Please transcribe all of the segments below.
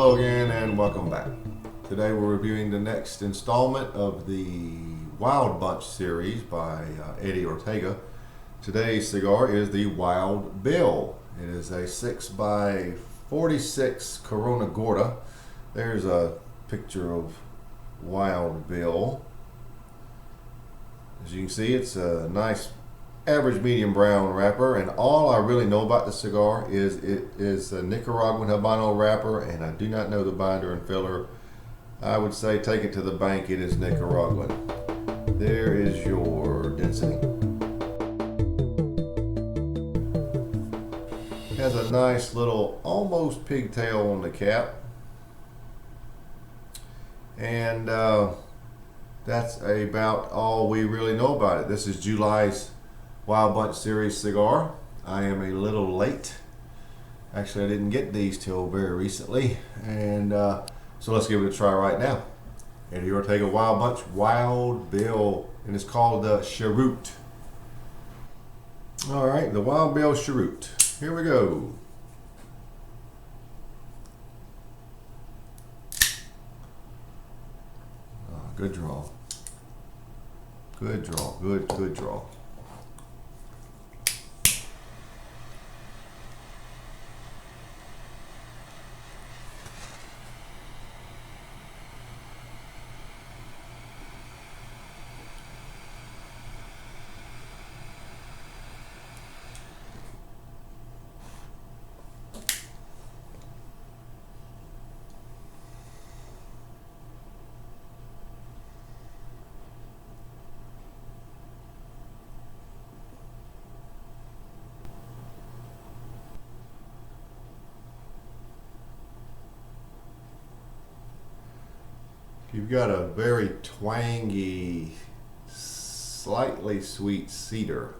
Hello again and welcome back. Today we're reviewing the next installment of the Wild Bunch series by Eddie Ortega. Today's cigar is the Wild Bill. It is a 6x46 Corona Gorda. There's a picture of Wild Bill. As you can see, it's a nice average medium brown wrapper, and all I really know about the cigar is it is a Nicaraguan Habano wrapper, and I do not know the binder and filler. I would say take it to the bank, it is Nicaraguan. There is your density. Has a nice little almost pigtail on the cap, and that's about all we really know about it. This is July's Wild Bunch series cigar. I am a little late. Actually, I didn't get these till very recently, and so let's give it a try right now. Eddie Ortega Wild Bunch Wild Bill, and it's called the Cheroot. All right, the Wild Bill Cheroot. Here we go. Good draw. Good draw. Good draw. You've got a very twangy, slightly sweet cedar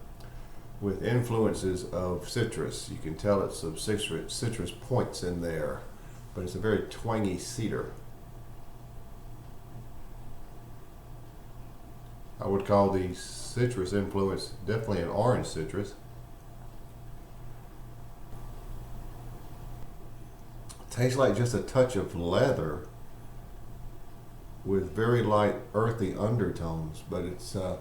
with influences of citrus. You can tell it's some citrus points in there, but it's a very twangy cedar. I would call the citrus influence definitely an orange citrus. Tastes like just a touch of leather with very light earthy undertones, but it's a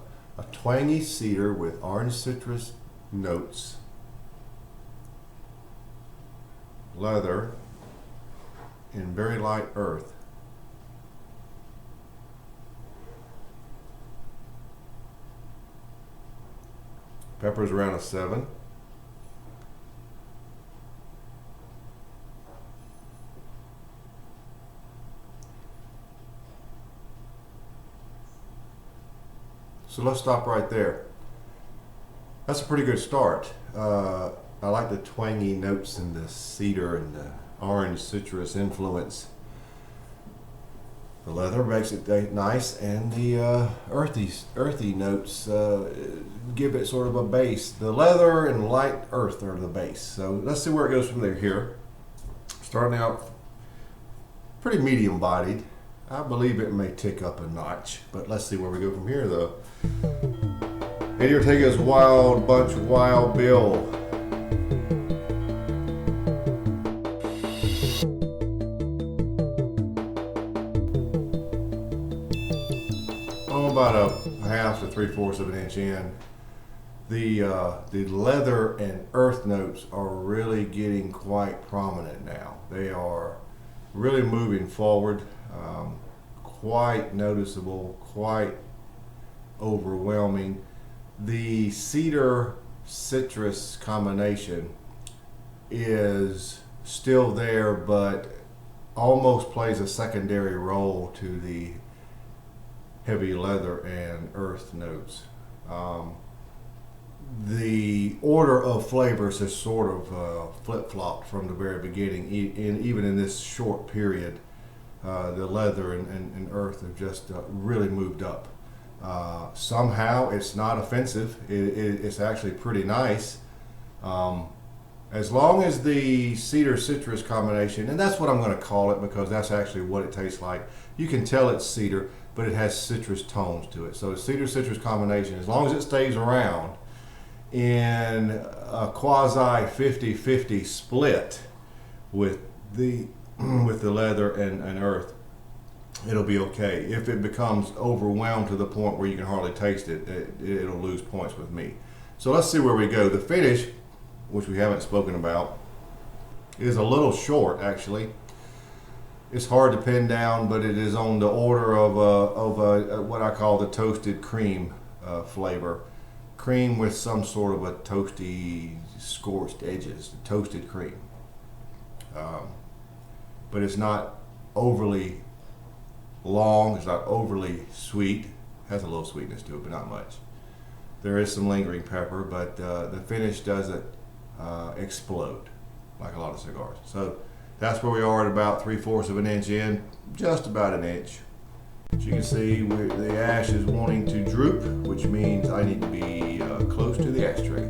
twangy cedar with orange citrus notes, leather, and very light earth. Pepper's around a 7. So let's stop right there. That's a pretty good start. I like the twangy notes in the cedar and the orange citrus influence. The leather makes it nice, and the earthy notes give it sort of a base. The leather and light earth are the base. So let's see where it goes from there here. Starting out pretty medium bodied. I believe it may tick up a notch, but let's see where we go from here though. Eddie Ortega's Wild Bunch Wild Bill. About a half to 3/4 of an inch in. The leather and earth notes are really getting quite prominent now. They are really moving forward, quite noticeable, quite overwhelming. The cedar citrus combination is still there, but almost plays a secondary role to the heavy leather and earth notes. The order of flavors has sort of flip-flopped from the very beginning, even in this short period. The leather and earth have just really moved up. Somehow it's not offensive. It's actually pretty nice. As long as the cedar citrus combination, and that's what I'm going to call it because that's actually what it tastes like. You can tell it's cedar, but it has citrus tones to it. So cedar citrus combination, as long as it stays around in a quasi 50-50 split with the with the leather and earth, it'll be okay. If it becomes overwhelmed to the point where you can hardly taste it, it'll lose points with me. So let's see where we go. The finish, which we haven't spoken about, is a little short actually. It's hard to pin down, but it is on the order of what I call the toasted cream flavor. Cream with some sort of a toasty, scorched edges, toasted cream. But it's not overly long, it's not overly sweet. Has a little sweetness to it, but not much. There is some lingering pepper, but the finish doesn't explode like a lot of cigars. So that's where we are at about 3/4 of an inch in, just about an inch. As you can see, the ash is wanting to droop, which means I need to be close to the ashtray.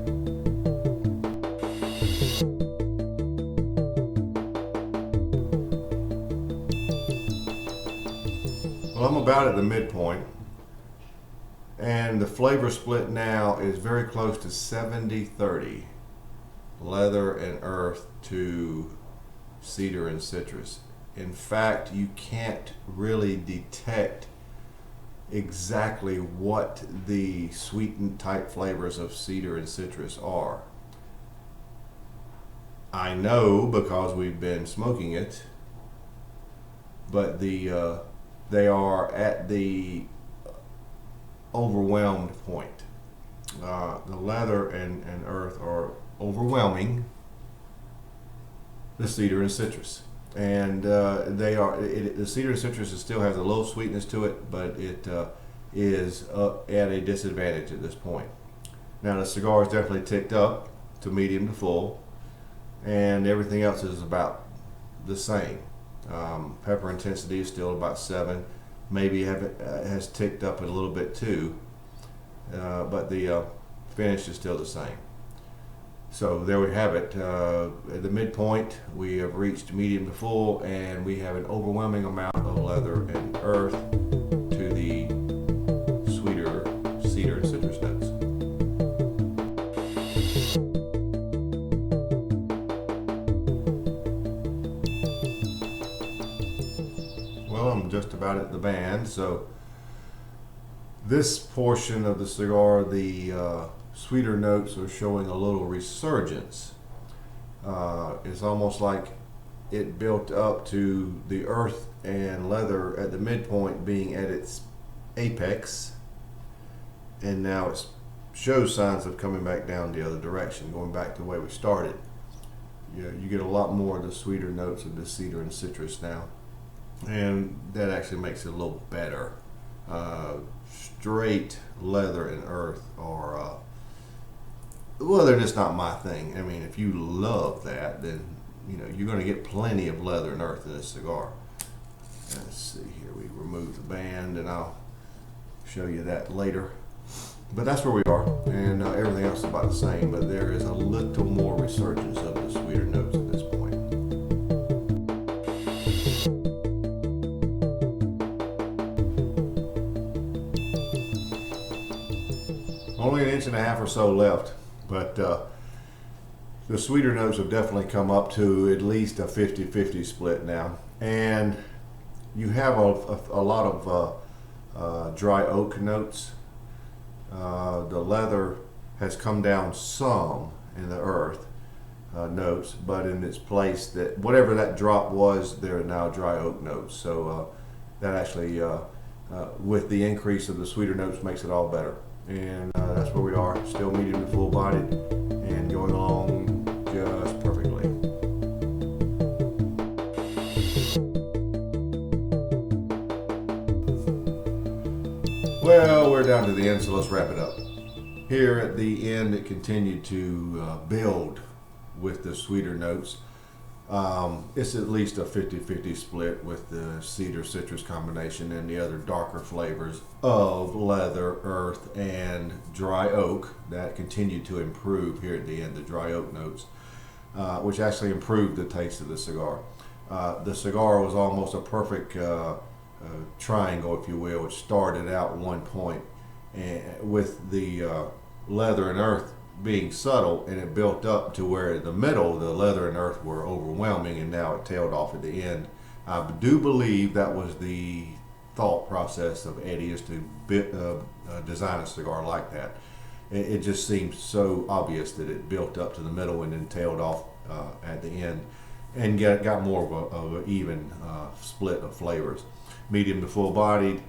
Well, I'm about at the midpoint, and the flavor split now is very close to 70-30, leather and earth to cedar and citrus. In fact, you can't really detect exactly what the sweetened type flavors of cedar and citrus are. I know because we've been smoking it, but they are at the overwhelmed point. The leather and earth are overwhelming the cedar and citrus, and the cedar and citrus still has a little sweetness to it, but it is at a disadvantage at this point. Now the cigar is definitely ticked up to medium to full, and everything else is about the same. Pepper intensity is still about 7, maybe has ticked up a little bit too, but the finish is still the same. So there we have it. At the midpoint, we have reached medium to full, and we have an overwhelming amount of leather and earth to the sweeter cedar and citrus notes. Well, I'm just about at the band, so this portion of the cigar, the sweeter notes are showing a little resurgence. It's almost like it built up to the earth and leather at the midpoint being at its apex, and now it shows signs of coming back down the other direction, going back to the way we started. You get a lot more of the sweeter notes of the cedar and citrus now, and that actually makes it a little better. Straight leather and earth are well, they're just not my thing. I mean, if you love that, then you're going to get plenty of leather and earth in this cigar. Let's see here. We remove the band, and I'll show you that later. But that's where we are, and everything else is about the same. But there is a little more resurgence of the sweeter notes at this point. Only an inch and a half or so left. But the sweeter notes have definitely come up to at least a 50-50 split now. And you have a lot of dry oak notes. The leather has come down some in the earth notes, but in its place, that whatever that drop was, there are now dry oak notes. So that actually, with the increase of the sweeter notes, makes it all better. And that's where we are, still medium to full bodied and going along just perfectly. Well, we're down to the end, so let's wrap it up. Here at the end, it continued to build with the sweeter notes. It's at least a 50-50 split with the cedar citrus combination and the other darker flavors of leather, earth, and dry oak that continue to improve here at the end, the dry oak notes, which actually improved the taste of the cigar. The cigar was almost a perfect triangle, if you will. It started out at one point and with the leather and earth being subtle, and it built up to where in the middle, the leather and earth were overwhelming, and now it tailed off at the end. I do believe that was the thought process of Eddie, is to design a cigar like that. It just seemed so obvious that it built up to the middle and then tailed off at the end, and got more of an even split of flavors. Medium to full bodied.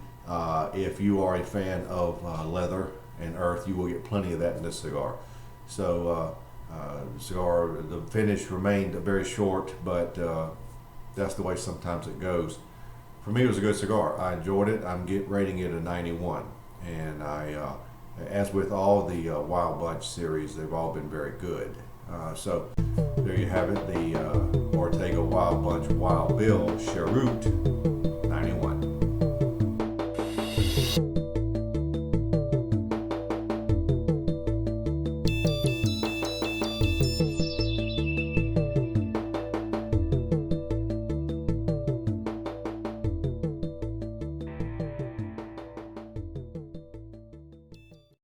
If you are a fan of leather and earth, you will get plenty of that in this cigar. So the finish remained very short, but that's the way sometimes it goes. For me, it was a good cigar. I enjoyed it. I'm rating it a 91, and as with all the Wild Bunch series, they've all been very good. So there you have it, the Ortega Wild Bunch Wild Bill Cheroot.